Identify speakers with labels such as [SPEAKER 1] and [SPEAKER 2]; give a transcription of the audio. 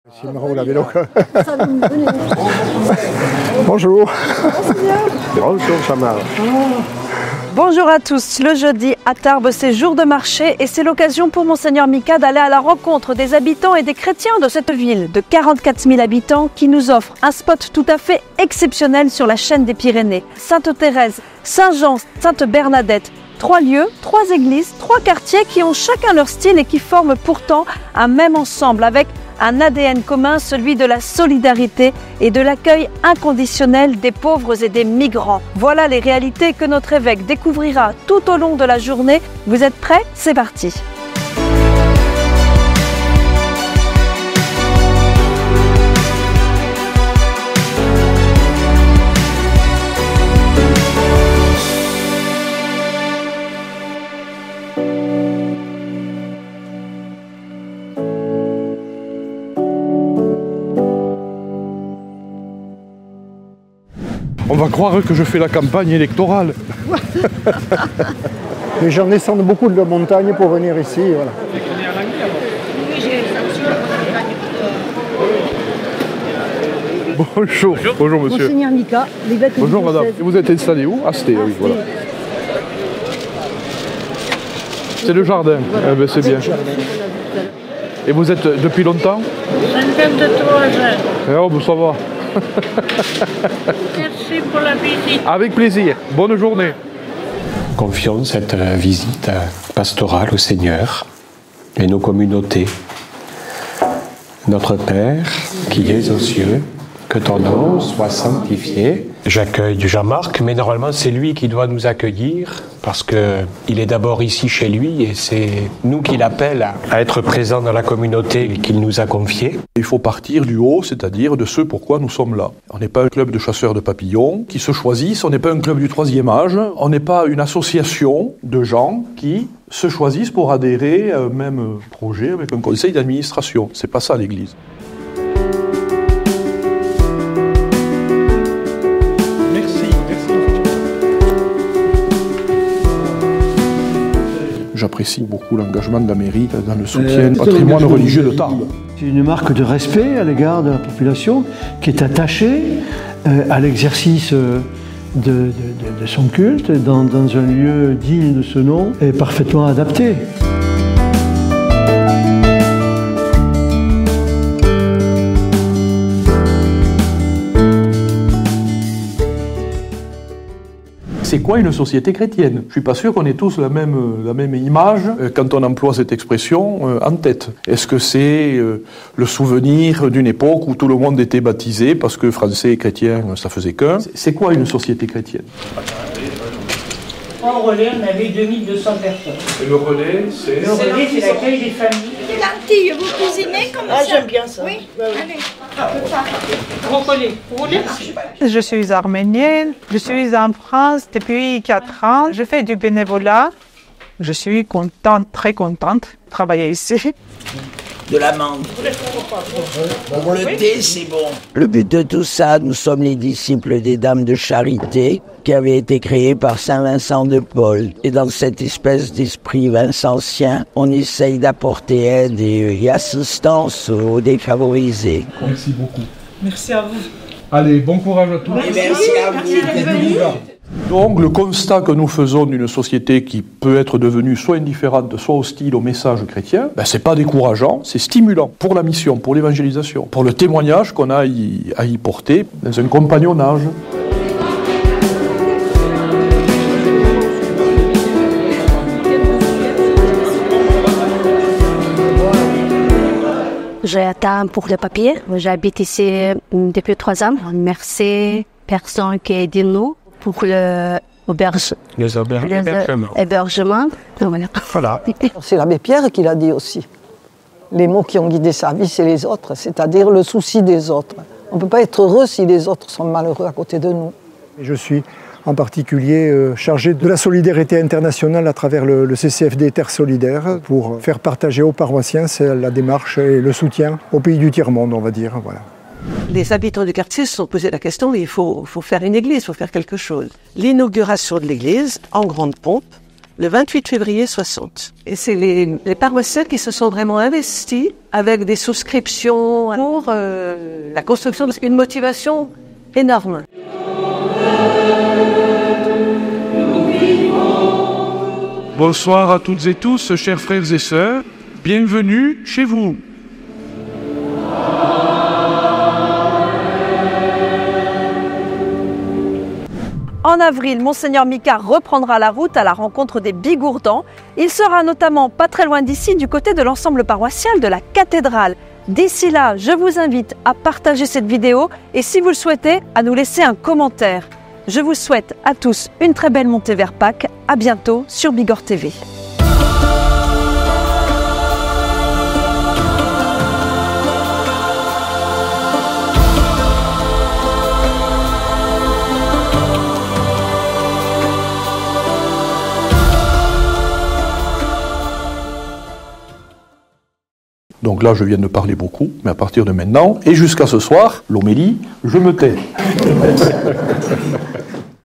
[SPEAKER 1] C'est marrant, la vélo. Bonjour. Bonjour, Samar.
[SPEAKER 2] Bonjour à tous. Le jeudi à Tarbes, c'est jour de marché et c'est l'occasion pour Monseigneur Mika d'aller à la rencontre des habitants et des chrétiens de cette ville de 44 000 habitants qui nous offre un spot tout à fait exceptionnel sur la chaîne des Pyrénées. Sainte-Thérèse, Saint-Jean, Sainte-Bernadette. 3 lieux, 3 églises, 3 quartiers qui ont chacun leur style et qui forment pourtant un même ensemble avec un ADN commun, celui de la solidarité et de l'accueil inconditionnel des pauvres et des migrants. Voilà les réalités que notre évêque découvrira tout au long de la journée. Vous êtes prêts? C'est parti!
[SPEAKER 3] On va croire que je fais la campagne électorale.
[SPEAKER 1] Les gens descendent beaucoup de la montagne pour venir ici. Voilà.
[SPEAKER 3] Bonjour. Bonjour monsieur.
[SPEAKER 2] Monseigneur Mika, l'évêque.
[SPEAKER 3] Bonjour madame. Et vous êtes installé où? À Sté, oui, voilà. C'est le jardin. Eh ben, c'est bien. Et vous êtes depuis longtemps?
[SPEAKER 4] 53 ans.
[SPEAKER 3] Oh, ben, ça va.
[SPEAKER 4] Merci pour la visite.
[SPEAKER 3] Avec plaisir. Bonne journée.
[SPEAKER 5] Confions cette visite pastorale au Seigneur et nos communautés. Notre Père, qui es aux cieux, que ton nom soit sanctifié. J'accueille Jean-Marc, mais normalement c'est lui qui doit nous accueillir parce qu'il est d'abord ici chez lui et c'est nous qui l'appelle à être présents dans la communauté qu'il nous a confiée.
[SPEAKER 3] Il faut partir du haut, c'est-à-dire de ce pourquoi nous sommes là. On n'est pas un club de chasseurs de papillons qui se choisissent, on n'est pas un club du troisième âge, on n'est pas une association de gens qui se choisissent pour adhérer à un même projet avec un conseil d'administration. C'est pas ça l'Église. J'apprécie beaucoup l'engagement de la mairie dans le soutien du patrimoine religieux de Tarbes.
[SPEAKER 6] C'est une marque de respect à l'égard de la population qui est attachée à l'exercice de son culte dans un lieu digne de ce nom et parfaitement adapté.
[SPEAKER 3] C'est quoi une société chrétienne? Je suis pas sûr qu'on ait tous la même image quand on emploie cette expression en tête. Est-ce que c'est le souvenir d'une époque où tout le monde était baptisé parce que français et chrétien, ça faisait qu'un? C'est quoi une société chrétienne?
[SPEAKER 4] En relais, on avait 2200 personnes.
[SPEAKER 3] Et le relais, c'est
[SPEAKER 4] l'accueil des familles.
[SPEAKER 7] Des lentilles, vous cuisinez comme ça?
[SPEAKER 4] Ah, j'aime bien ça.
[SPEAKER 7] Oui, allez.
[SPEAKER 4] Gros relais. Vous voulez?
[SPEAKER 8] Je suis arménienne, je suis en France depuis 4 ans, je fais du bénévolat. Je suis contente, très contente de travailler ici.
[SPEAKER 9] De l'amande. Pour le thé, c'est bon.
[SPEAKER 10] Le but de tout ça, nous sommes les disciples des Dames de Charité qui avaient été créées par Saint Vincent de Paul. Et dans cette espèce d'esprit vincentien, on essaye d'apporter aide et assistance aux défavorisés.
[SPEAKER 3] Merci beaucoup.
[SPEAKER 8] Merci à vous.
[SPEAKER 3] Allez, bon courage à tous.
[SPEAKER 9] Merci à vous.
[SPEAKER 3] Donc le constat que nous faisons d'une société qui peut être devenue soit indifférente, soit hostile au message chrétien, c'est pas décourageant, c'est stimulant pour la mission, pour l'évangélisation, pour le témoignage qu'on a à y porter dans un compagnonnage.
[SPEAKER 11] J'attends pour le papier. J'habite ici depuis 3 ans. Merci personne qui aide nous pour l'hébergement.
[SPEAKER 10] Voilà.
[SPEAKER 7] C'est l'abbé Pierre qui l'a dit aussi. Les mots qui ont guidé sa vie, c'est les autres, c'est-à-dire le souci des autres. On ne peut pas être heureux si les autres sont malheureux à côté de nous.
[SPEAKER 1] Je suis en particulier chargé de la solidarité internationale à travers le CCFD Terre Solidaire pour faire partager aux paroissiens la démarche et le soutien au pays du tiers-monde, on va dire. Voilà.
[SPEAKER 12] Les habitants du quartier se sont posé la question, il faut faire une église, il faut faire quelque chose. L'inauguration de l'église, en grande pompe, le 28 février 60. Et c'est les paroissiens qui se sont vraiment investis avec des souscriptions pour la construction, une motivation énorme.
[SPEAKER 13] Bonsoir à toutes et tous, chers frères et sœurs. Bienvenue chez vous.
[SPEAKER 2] En avril, Monseigneur Mika reprendra la route à la rencontre des Bigourdans. Il sera notamment pas très loin d'ici, du côté de l'ensemble paroissial de la cathédrale. D'ici là, je vous invite à partager cette vidéo et si vous le souhaitez, à nous laisser un commentaire. Je vous souhaite à tous une très belle montée vers Pâques. À bientôt sur Bigorre TV.
[SPEAKER 3] Donc là, je viens de parler beaucoup, mais à partir de maintenant, et jusqu'à ce soir, l'homélie, je me tais.